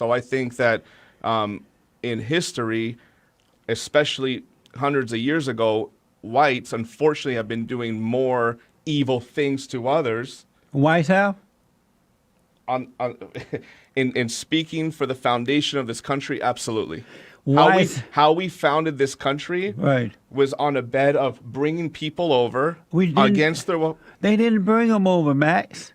So I think that in history, especially hundreds of years ago, whites unfortunately have been doing more evil things to others. White House? On in speaking for the foundation of this country, absolutely. White, How we founded this country right. was on a bed of bringing people over We didn't, against their will. they didn't bring them over, Max.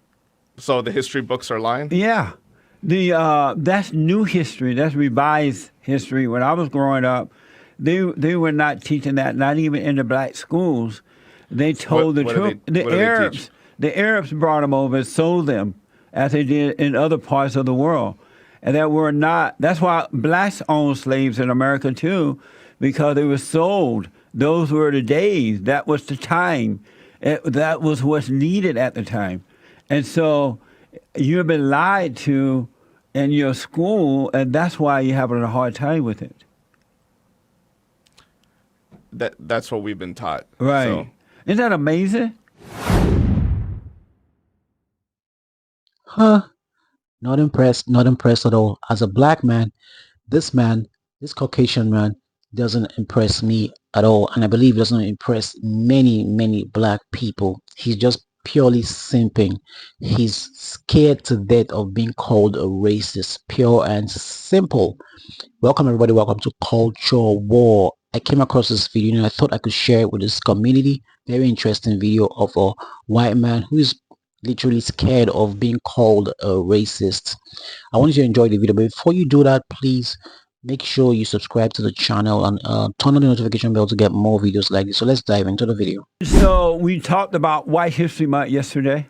So the history books are lying. Yeah. That's new history. That's revised history. When I was growing up, they were not teaching that, not even in the black schools. They told What the do truth. they- what do they teach? The Arabs brought them over and sold them, as they did in other parts of the world. And that were not. That's why blacks owned slaves in America too, because they were sold. Those were the days. That was the time. That was what's needed at the time. And so you have been lied to in your school, and that's why you're having a hard time with it. That's what we've been taught. Right. So, Isn't that amazing? Huh? Not impressed, not impressed at all. As a black man, this Caucasian man, doesn't impress me at all, and I believe doesn't impress many black people. He's just purely simping. He's scared to death of being called a racist, pure and simple. Welcome everybody, welcome to Culture War. I came across this video and I thought I could share it with this community. Very interesting video of a white man who is literally scared of being called a racist. I want you to enjoy the video, but before you do that, please make sure you subscribe to the channel and turn on the notification bell to get more videos like this. So let's dive into the video. So we talked about White History Month yesterday.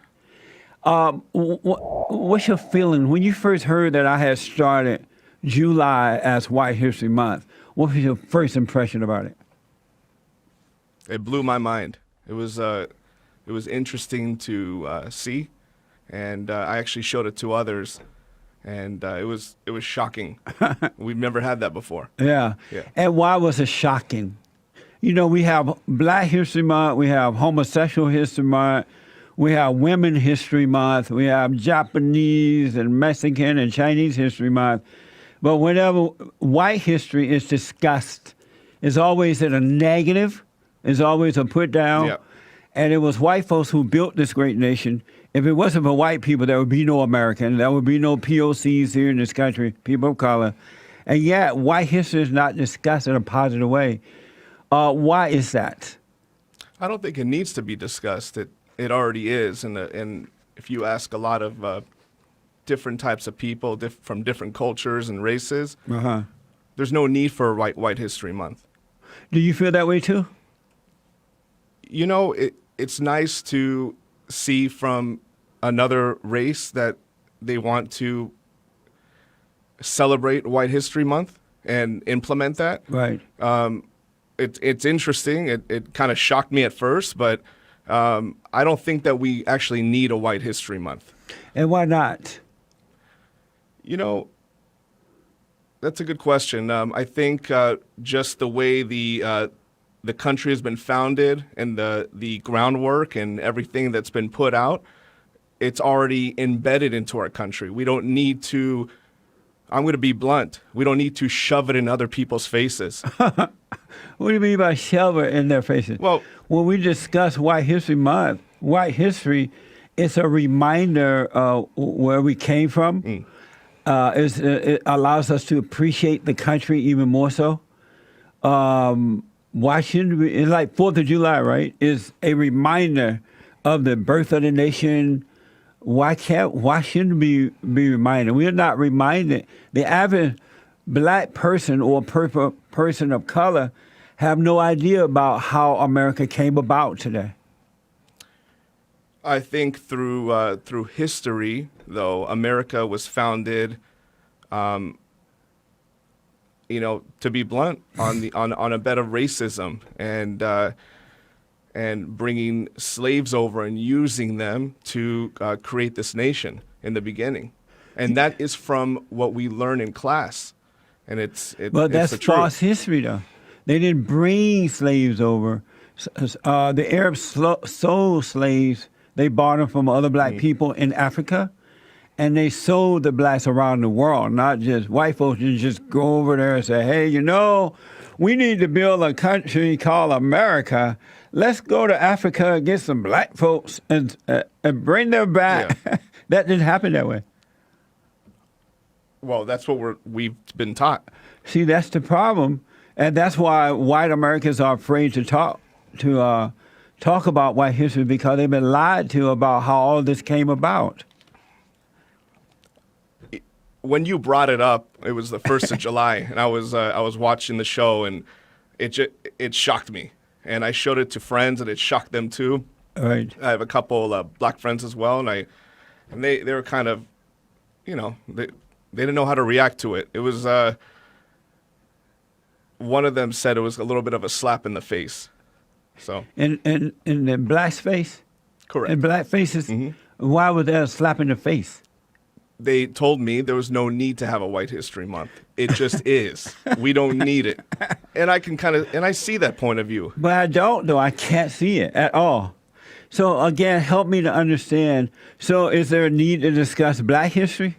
What's your feeling when you first heard that I had started July as White History Month? What was your first impression about it? it blew my mind. It was interesting to see, and I actually showed it to others, and it was shocking. We've never had that before. Yeah. Yeah. And why was it shocking? You know, we have Black History Month, we have Homosexual History Month, we have Women History Month, we have Japanese and Mexican and Chinese History Month. But whenever white history is discussed, it's always in a negative, it's always a put down. Yeah. And it was white folks who built this great nation. If it wasn't for white people, there would be no American. There would be no POCs here in this country, people of color. And yet, white history is not discussed in a positive way. Why is that? I don't think it needs to be discussed. It already is, and if you ask a lot of different types of people from different cultures and races, there's no need for a White History Month. Do you feel that way too? You know, it's nice to see from another race that they want to celebrate White History Month and implement that. Right. It's interesting. It kind of shocked me at first, but I don't think that we actually need a White History Month. And why not? You know, that's a good question. I think just the way the country has been founded and the groundwork and everything that's been put out, it's already embedded into our country. We don't need to, I'm going to be blunt, we don't need to shove it in other people's faces. What do you mean by shove it in their faces? Well, when we discuss White History Month, white history is a reminder of where we came from. It allows us to appreciate the country even more so. Why shouldn't we? It's like 4th of July, right? Is a reminder of the birth of the nation. Why shouldn't we be reminded? We are not reminded. The average black person or person of color have no idea about how America came about today. I think through history, though, America was founded, to be blunt, on a bed of racism and bringing slaves over and using them to create this nation in the beginning, and that is from what we learn in class, and But that's the truth. false history, though. They didn't bring slaves over. The Arabs sold slaves. They bought them from other black people in Africa, and they sold the blacks around the world, not just white folks. You just go over there and say, hey, we need to build a country called America. Let's go to Africa and get some black folks and bring them back. Yeah. That didn't happen that way. Well, that's what we've been taught. See, that's the problem, and that's why white Americans are afraid to talk about white history, because they've been lied to about how all this came about. When you brought it up, it was the 1st of July, and I was watching the show, and it shocked me. And I showed it to friends, and it shocked them too. Right. I have a couple black friends as well, and they were kind of, they didn't know how to react to it. It was one of them said it was a little bit of a slap in the face. So In the black's face? correct. In black faces? Mm-hmm. Why was there a slap in the face? They told me there was no need to have a White History Month. It just is. We don't need it. And I can I see that point of view. But I don't, though. I can't see it at all. So, again, help me to understand. So, is there a need to discuss black history?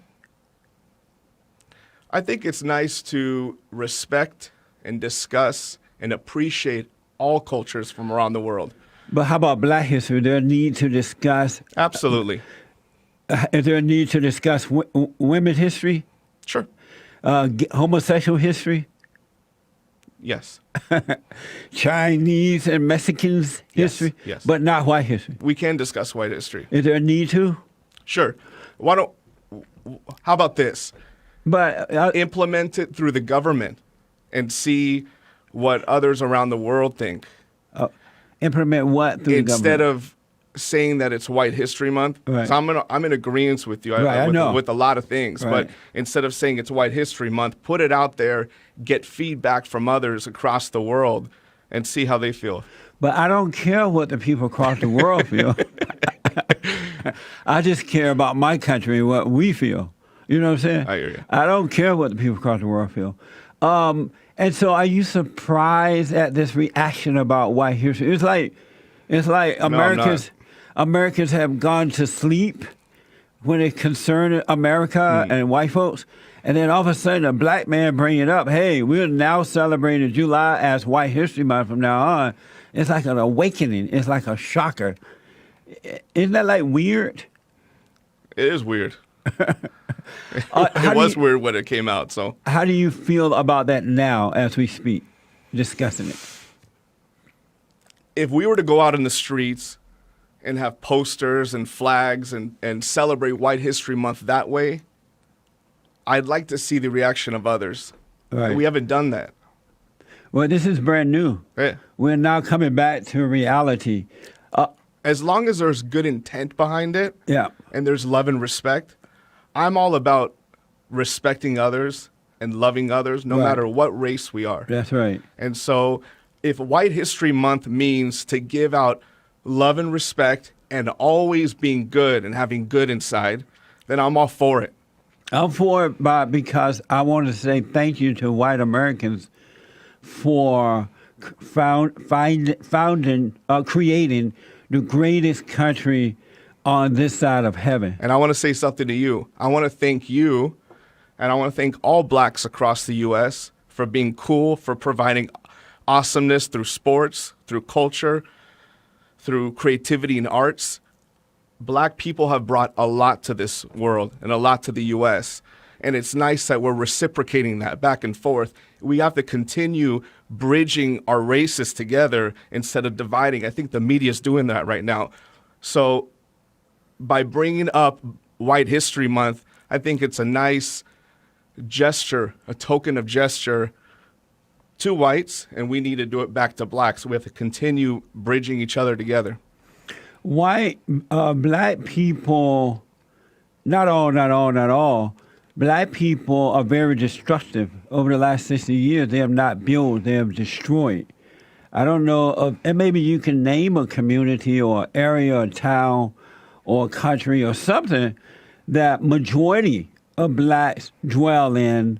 I think it's nice to respect and discuss and appreciate all cultures from around the world. But how about black history? Is there a need to discuss? Absolutely. Is there a need to discuss women's history? Sure. Homosexual history? Yes. Chinese and Mexicans history? yes. But not white history? We can discuss white history. Is there a need to? Sure. How about this? But Implement it through the government and see what others around the world think. implement what through the Instead government? of saying that it's White History Month. Right. So I'm in agreement with you Right, I know. with a lot of things. Right. But instead of saying it's White History Month, put it out there, get feedback from others across the world, and see how they feel. But I don't care what the people across the world feel. I just care about my country and what we feel. You know what I'm saying? I hear you. I don't care what the people across the world feel. And so, are you surprised at this reaction about white history? It's like I'm not. Americans have gone to sleep when it concerned America and white folks, and then all of a sudden a black man bring it up. Hey, we're now celebrating July as White History Month from now on. It's like an awakening. It's like a shocker. Isn't that like weird? It is weird. How It do was you- weird when it came out. So How do you feel about that now as we speak, discussing it? if we were to go out in the streets and have posters and flags and celebrate White History Month that way, I'd like to see the reaction of others. Right. We haven't done that. Well, this is brand new. Yeah. We're now coming back to reality. As long as there's good intent behind it Yeah. and there's love and respect, I'm all about respecting others and loving others no Right. matter what race we are. That's right. And so if White History Month means to give out love and respect and always being good and having good inside, then I'm all for it. I'm for it, Bob, because I want to say thank you to white Americans for creating the greatest country on this side of heaven. And I want to say something to you. I want to thank you, and I want to thank all blacks across the U.S. for being cool, for providing awesomeness through sports, through culture, through creativity and arts. Black people have brought a lot to this world and a lot to the U.S., and it's nice that we're reciprocating that back and forth. We have to continue bridging our races together instead of dividing. I think the media is doing that right now. So by bringing up White History Month, I think it's a nice gesture, a token of gesture to whites, and we need to do it back to blacks. We have to continue bridging each other together. White, black people, not all, black people are very destructive. Over the last 60 years, they have not built, they have destroyed. I don't know, and maybe you can name a community or area or town or country or something that majority of blacks dwell in,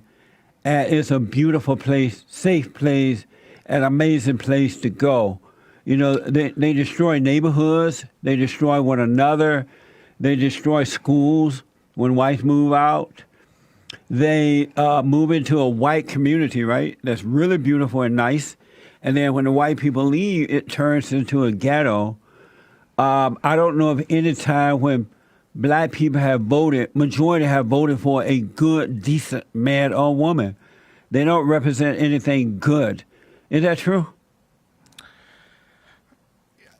and it's a beautiful place, safe place, an amazing place to go. You know, they destroy neighborhoods, they destroy one another, they destroy schools when whites move out, they move into a white community, right? That's really beautiful and nice. And then when the white people leave, it turns into a ghetto. I don't know of any time when black people have voted, majority have voted for a good, decent man or woman. They don't represent anything good. Is that true?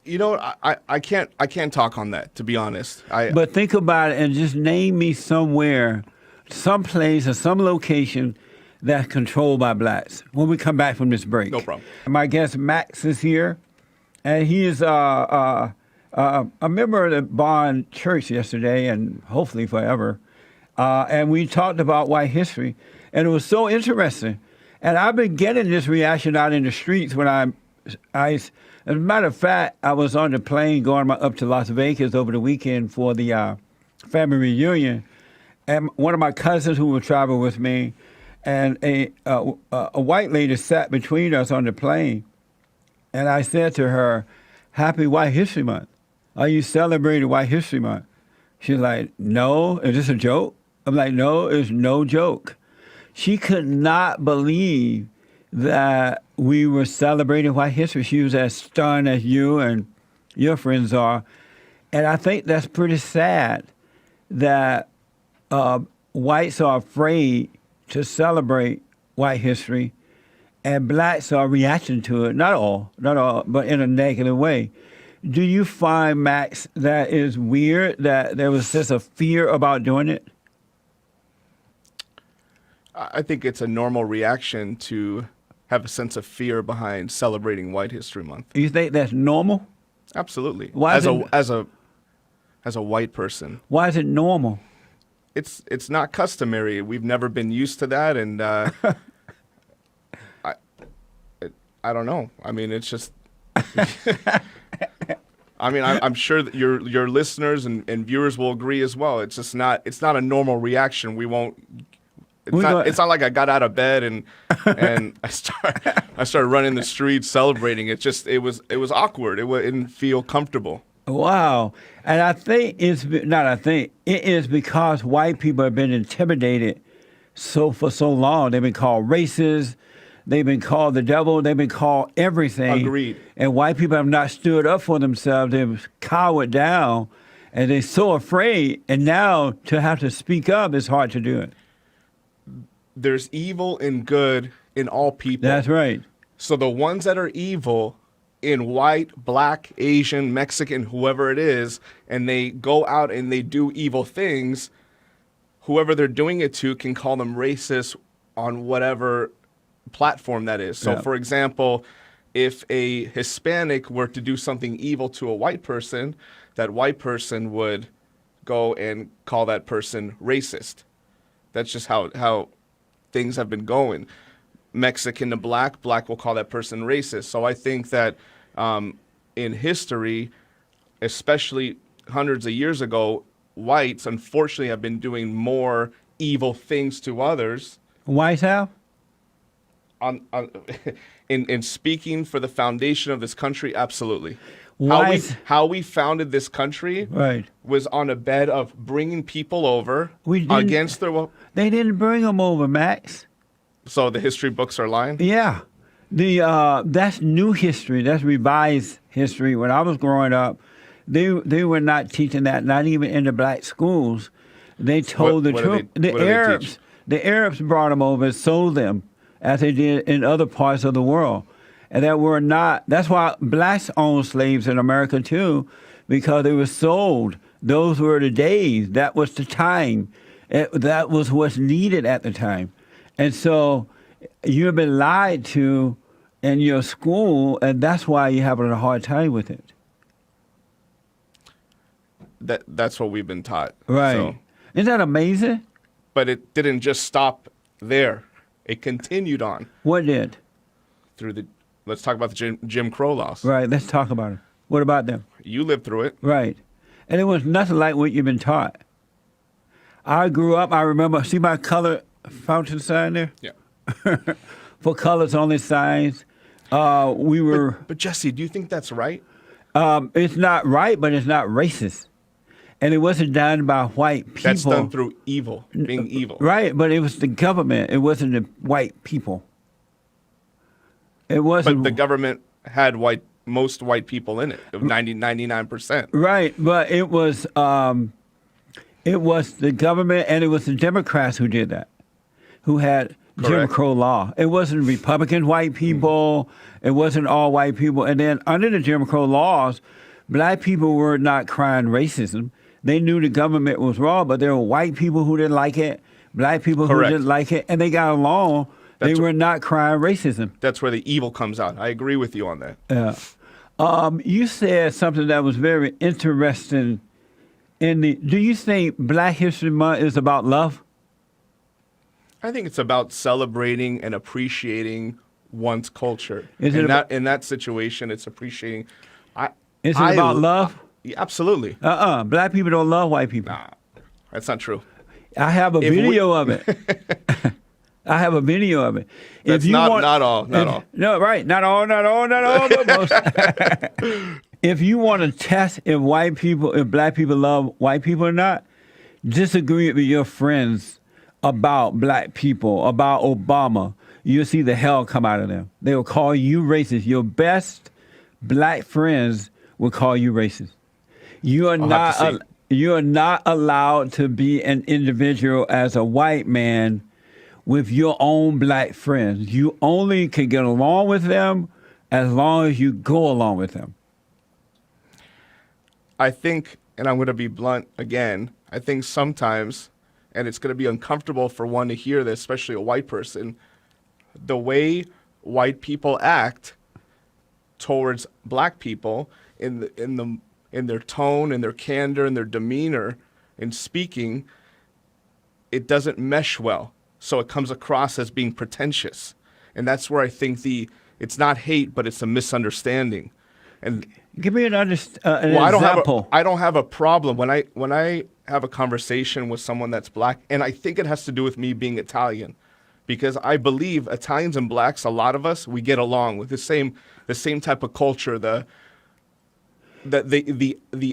You know, I can't talk on that, to be honest. But think about it and just name me somewhere, some place or some location that's controlled by blacks when we come back from this break. No problem. My guest Max is here, and he is a member of the Bond Church yesterday and hopefully forever. And we talked about white history, and it was so interesting. And I've been getting this reaction out in the streets when as a matter of fact, I was on the plane going up to Las Vegas over the weekend for the family reunion, and one of my cousins who would travel with me, and a white lady sat between us on the plane, and I said to her, "Happy White History Month. Are you celebrating White History Month?" She's like, "No, is this a joke?" I'm like, "No, it's no joke." She could not believe that we were celebrating white history. She was as stunned as you and your friends are. And I think that's pretty sad that whites are afraid to celebrate white history and blacks are reacting to it. Not all, but in a negative way. Do you find, Max, that is weird that there was such a fear about doing it? I think it's a normal reaction to have a sense of fear behind celebrating White History Month. You think that's normal? Absolutely. Why as is a white person, Why is it normal? it's not customary. We've never been used to that, and I don't know. I mean, it's just. I mean, I'm sure that your listeners and viewers will agree as well. It's just not. It's not a normal reaction. We won't. It's not like I got out of bed and I started running the streets celebrating. It was awkward. It didn't feel comfortable. Wow. And I think it is because white people have been intimidated for so long. They've been called racist. They've been called the devil. They've been called everything. Agreed. And white people have not stood up for themselves. They've cowered down, and they're so afraid. And now to have to speak up is hard to do it. There's evil and good in all people. That's right. So the ones that are evil in white, black, Asian, Mexican, whoever it is, and they go out and they do evil things, whoever they're doing it to can call them racist on whatever platform that is. So, for example, if a Hispanic were to do something evil to a white person, that white person would go and call that person racist. That's just how things have been going. Mexican to black will call that person racist. So I think that in history, especially hundreds of years ago, whites unfortunately have been doing more evil things to others. Whites have? In speaking for the foundation of this country, absolutely. How we founded this country was on a bed of bringing people over against their will. They didn't bring them over, Max. So the history books are lying? Yeah. That's new history. That's revised history. When I was growing up, they were not teaching that, not even in the black schools. They told the truth. The Arabs brought them over and sold them, as they did in other parts of the world. And that's why blacks owned slaves in America too, because they were sold. Those were the days. That was the time. That was what's needed at the time. And so you've been lied to in your school, and that's why you're having a hard time with it. That's what we've been taught. Right. So. Isn't that amazing? But it didn't just stop there. It continued on. What did? Let's talk about the Jim Crow laws. Right, let's talk about it. What about them? You lived through it. Right. And it was nothing like what you've been taught. I grew up, I remember, see my color fountain sign there? Yeah. For colors only signs. We were... But Jesse, do you think that's right? It's not right, but it's not racist. and it wasn't done by white people. That's done through evil, being evil. Right, but it was the government. It wasn't the white people. It wasn't. But the government had most white people in it, 99%. Right, but it was the government, and it was the Democrats who did that, who had Jim Correct. Crow law. It wasn't Republican white people. It wasn't all white people. And then under the Jim Crow laws, black people were not crying racism. They knew the government was wrong, but there were white people who didn't like it, black people Correct. who didn't like it, and they got along. They That's were not crying racism. That's where the evil comes out. I agree with you on that. You said something that was very interesting. Do you think Black History Month is about love? I think it's about celebrating and appreciating one's culture. Is it In that situation, it's appreciating. Is it about love? Yeah, absolutely. Black people don't love white people. Nah, that's not true. I have a video of it. I have a video of it. That's not all. No, right. Not all, but most. If you want to test if black people love white people or not, disagree with your friends about black people, about Obama. You'll see the hell come out of them. They will call you racist. Your best black friends will call you racist. You are not allowed to be an individual as a white man with your own black friends. You only can get along with them as long as you go along with them. I think, and I'm going to be blunt again, I think sometimes, and it's going to be uncomfortable for one to hear this, especially a white person, the way white people act towards black people in their tone, in their candor, in their demeanor, in speaking, it doesn't mesh well. So it comes across as being pretentious. And that's where I think it's not hate, but it's a misunderstanding. And give me an example. I don't have a problem when I have a conversation with someone that's black, and I think it has to do with me being Italian, because I believe Italians and blacks, a lot of us, we get along with the same type of culture, the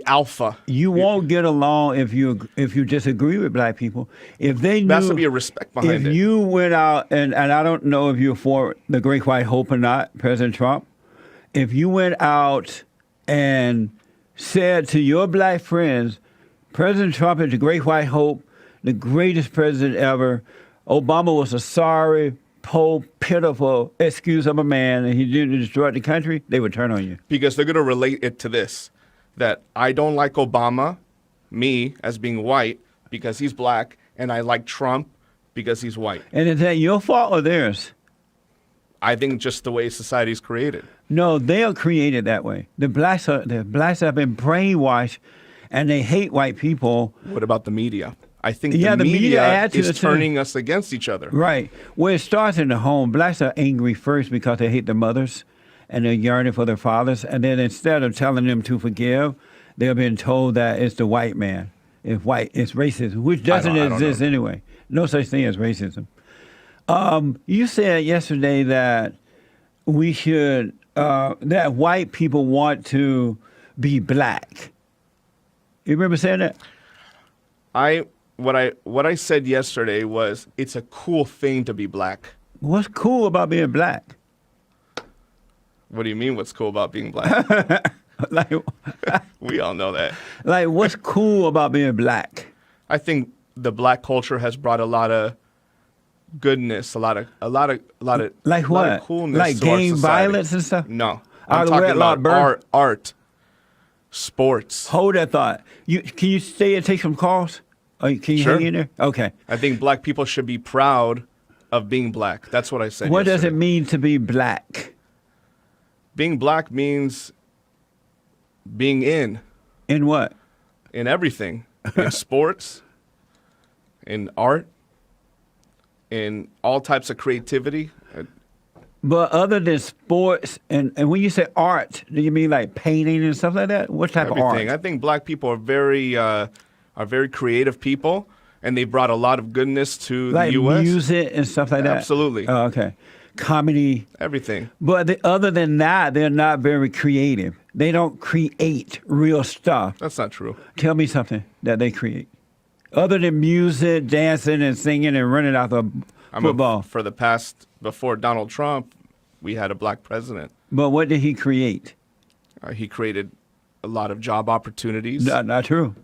alpha. You won't get along if you disagree with black people. If they knew, there has to be a respect behind it. If you went out and I don't know if you're for the Great White Hope or not, President Trump. If you went out and said to your black friends, President Trump is the Great White Hope, the greatest president ever. Obama was a sorry, poor, pitiful excuse of a man, and he didn't destroy the country, they would turn on you. Because they're going to relate it to this, that I don't like Obama, me, as being white, because he's black, and I like Trump because he's white. And is that your fault or theirs? I think just the way society's created. No, they are created that way. The blacks have been brainwashed, and they hate white people. What about the media? I think the the media is attitude turning us against each other. Right. Well, it starts in the home. Blacks are angry first because they hate their mothers, and they're yearning for their fathers. And then instead of telling them to forgive, they're being told that it's the white man. It's racism, which doesn't exist anyway. No such thing as racism. You said yesterday that we should that white people want to be black. You remember saying that? What I said yesterday was it's a cool thing to be black. What's cool about being black? What do you mean? What's cool about being black? Like, we all know that. Like, what's cool about being black? I think the black culture has brought a lot of goodness, a lot of like what? A lot of coolness, like to our gang society. violence and stuff. No, Out I'm of talking wedlock about birth? art, sports. Hold that thought. Can you stay and take some calls? Can you Sure. hang in there? Okay. I think black people should be proud of being black. That's what I said. What does it yesterday. mean to be black? Being black means being in In what? everything, in sports, in art, in all types of creativity. But other than sports, and when you say art, do you mean like painting and stuff like that? What type Everything. of I art? think black people are very creative people, and they brought a lot of goodness to Like the U.S. music and stuff like that? Absolutely. Oh, okay. comedy. Everything. But other than that, they're not very creative. They don't create real stuff. That's not true. Tell me something that they create. Other than music, dancing, and singing and running out the football. For the past, before Donald Trump, we had a black president. But what did he create? He created a lot of job opportunities. Not true.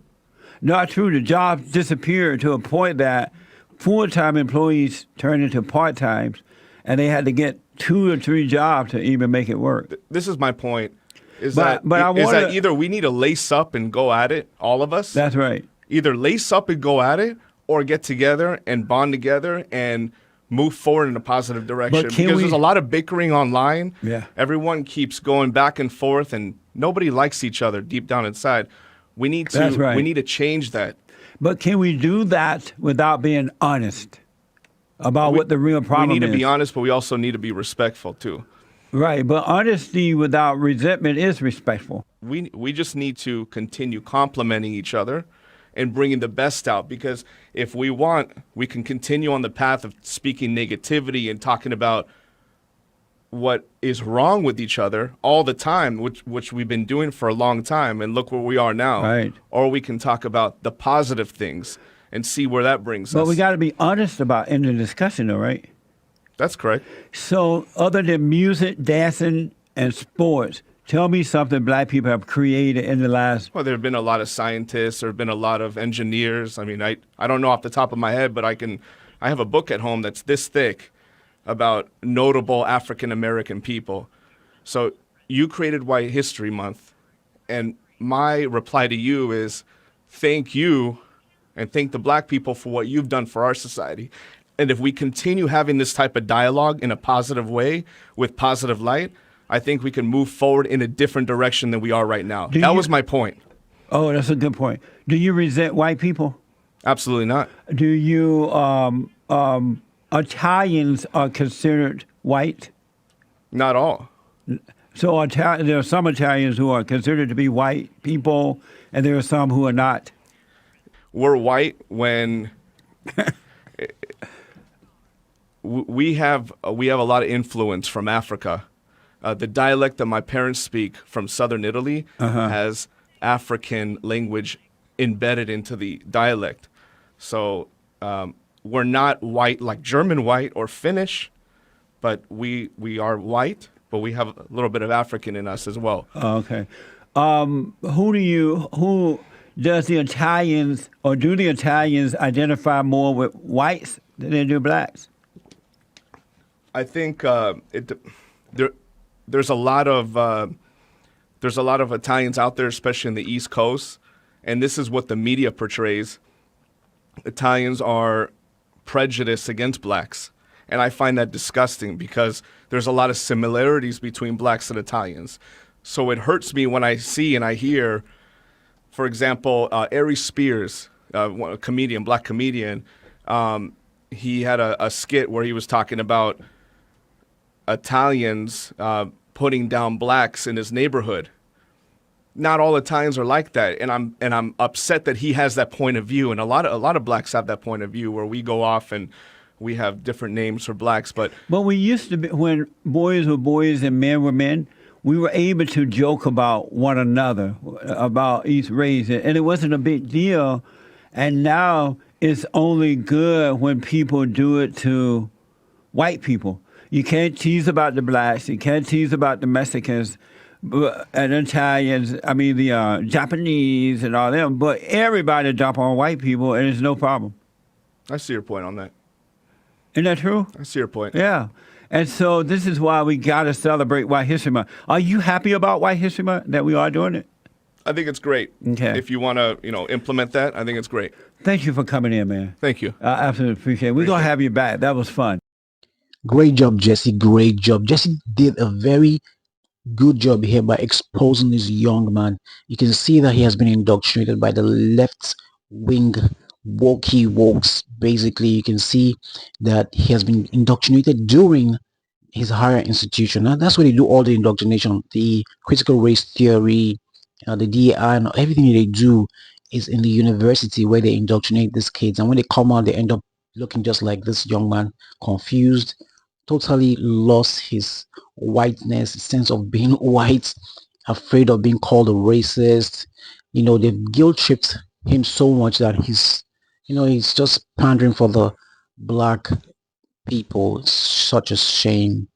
Not true. The jobs disappeared to a point that full-time employees turned into part-times, and they had to get 2 or 3 jobs to even make it work. This is my point. Is But that either we need to lace up and go at it, all of us? That's right. Either lace up and go at it, or get together and bond together and move forward in a positive direction. Because there's a lot of bickering online. Yeah. Everyone keeps going back and forth, and nobody likes each other deep down inside. We need to. That's right. We need to change that. But can we do that without being honest about what the real problem is? We need to be honest, but we also need to be respectful too. Right, but honesty without resentment is respectful. We just need to continue complimenting each other and bringing the best out, because if we want, we can continue on the path of speaking negativity and talking about what is wrong with each other all the time, which we've been doing for a long time, and look where we are now. Right. Or we can talk about the positive things and see where that brings us. But we got to be honest about in the discussion, though, right? That's correct. So other than music, dancing, and sports, tell me something black people have created in the last... Well, there have been a lot of scientists, there have been a lot of engineers. I mean, I don't know off the top of my head, but I have a book at home that's this thick about notable African-American people. So you created White History Month, and my reply to you is thank you and thank the black people for what you've done for our society. And if we continue having this type of dialogue in a positive way with positive light, I think we can move forward in a different direction than we are right now. That was my point. Oh, that's a good point. Do you resent white people? Absolutely not. Do you... Italians are considered white? Not all. So there are some Italians who are considered to be white people, and there are some who are not. We're white when we have a lot of influence from Africa. The dialect that my parents speak from southern Italy has African language embedded into the dialect. So we're not white like German white or Finnish, but we are white, but we have a little bit of African in us as well. Okay. Who does the Italians, or do the Italians identify more with whites than they do blacks? I think there's a lot of Italians out there, especially in the East Coast, and this is what the media portrays. Italians are prejudiced against blacks, and I find that disgusting because there's a lot of similarities between blacks and Italians. So it hurts me when I see and I hear, for example, Ari Spears, a comedian, black comedian, he had a skit where he was talking about Italians putting down blacks in his neighborhood. Not all Italians are like that, and I'm upset that he has that point of view, and a lot of blacks have that point of view where we go off and we have different names for blacks. But we used to be, when boys were boys and men were men, we were able to joke about one another, about each race, and it wasn't a big deal. And now it's only good when people do it to white people. You can't tease about the blacks. You can't tease about the Mexicans and Italians. I mean, the Japanese and all them. But everybody jump on white people, and it's no problem. I see your point on that. Isn't that true? I see your point. Yeah. And so this is why we got to celebrate White History Month. Are you happy about White History Month, that we are doing it? I think it's great. Okay. If you want to, implement that, I think it's great. Thank you for coming in, man. Thank you. I absolutely appreciate it. We're going to have you back. That was fun. Great job, Jesse. Great job. Jesse did a very good job here by exposing this young man. You can see that he has been indoctrinated by the left wing wokey wokes. Basically, you can see that he has been indoctrinated during his higher institution. Now, that's where they do all the indoctrination, the critical race theory, the DEI, and everything they do is in the university where they indoctrinate these kids. And when they come out, they end up looking just like this young man, confused, totally lost his whiteness, sense of being white, afraid of being called a racist. They've guilt tripped him so much that he's just pandering for the black people. It's such a shame.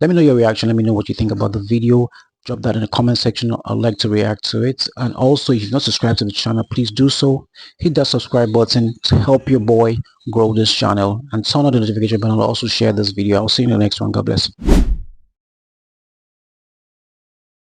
Let me know your reaction. Let me know what you think about the video. Drop that in the comment section. I'd like to react to it. And also, if you've not subscribed to the channel, please do so. Hit that subscribe button to help your boy grow this channel. And turn on the notification bell. I'll also share this video. I'll see you in the next one. God bless.